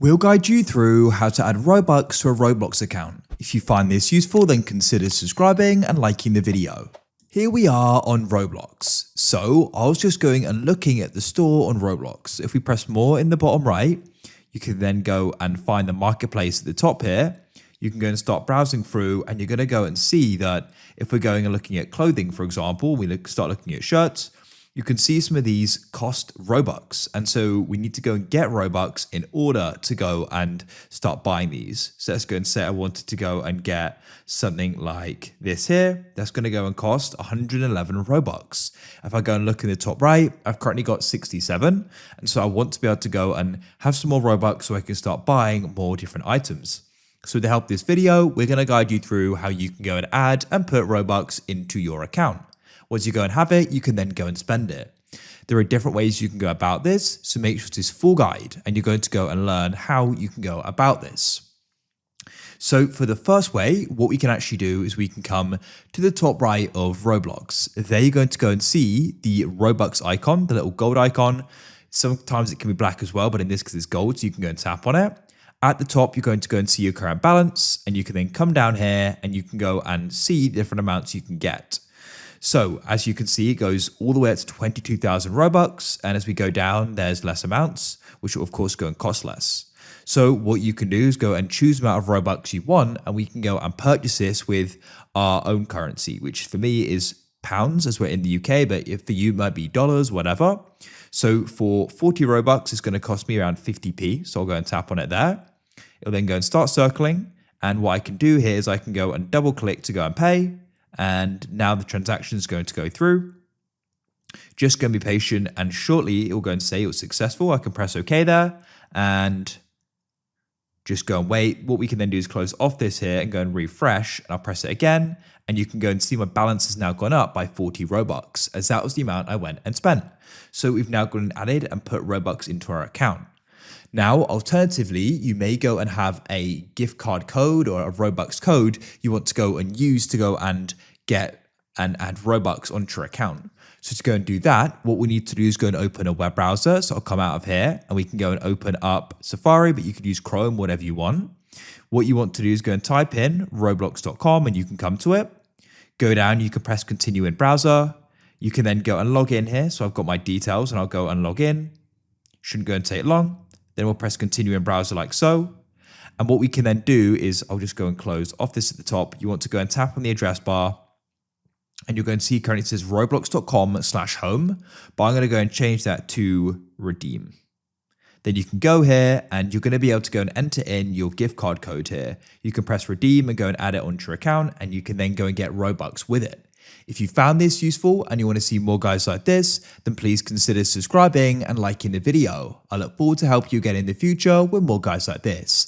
We'll guide you through how to add Robux to a Roblox account. If you find this useful, then consider subscribing and liking the video. Here we are on Roblox. So I was just going and looking at the store on Roblox. If we press more in the bottom right, you can then go and find the marketplace at the top here. You can go and start browsing through, and you're going to go and see that if we're going and looking at clothing, for example, start looking at shirts, you can see some of these cost Robux. And so we need to go and get Robux in order to go and start buying these. So let's go and say I wanted to go and get something like this here. That's going to go and cost 111 Robux. If I go and look in the top right, I've currently got 67. And so I want to be able to go and have some more Robux so I can start buying more different items. So to help this video, we're going to guide you through how you can go and add and put Robux into your account. Once you go and have it, you can then go and spend it. There are different ways you can go about this, so make sure it's full guide and you're going to go and learn how you can go about this. So for the first way, what we can actually do is we can come to the top right of Roblox. There you're going to go and see the Robux icon, the little gold icon. Sometimes it can be black as well, but in this case it's gold, so you can go and tap on it. At the top, you're going to go and see your current balance, and you can then come down here and you can go and see the different amounts you can get. So as you can see, it goes all the way up to 22,000 Robux. And as we go down, there's less amounts, which will of course go and cost less. So what you can do is go and choose the amount of Robux you want, and we can go and purchase this with our own currency, which for me is pounds as we're in the UK, but if for you it might be dollars, whatever. So for 40 Robux, it's going to cost me around 50p. So I'll go and tap on it there. It'll then go and start circling. And what I can do here is I can go and double click to go and pay. And now the transaction is going to go through. Just going to be patient, and shortly it will go and say it was successful. I can press OK there and just go and wait. What we can then do is close off this here and go and refresh, and I'll press it again, and you can go and see my balance has now gone up by 40 Robux, as that was the amount I went and spent. So we've now gone and added and put Robux into our account. Now, alternatively, you may go and have a gift card code or a Robux code you want to go and use to go and get and add Robux onto your account. So to go and do that, what we need to do is go and open a web browser. So I'll come out of here and we can go and open up Safari, but you could use Chrome, whatever you want. What you want to do is go and type in roblox.com and you can come to it. Go down, you can press continue in browser. You can then go and log in here. So I've got my details and I'll go and log in. Shouldn't go and take long. Then we'll press continue in browser like so. And what we can then do is I'll just go and close off this at the top. You want to go and tap on the address bar and you're going to see currently it says roblox.com/home, but I'm going to go and change that to redeem. Then you can go here and you're going to be able to go and enter in your gift card code here. You can press redeem and go and add it onto your account, and you can then go and get Robux with it. If you found this useful and you want to see more guides like this, then please consider subscribing and liking the video. I look forward to help you again in the future with more guides like this.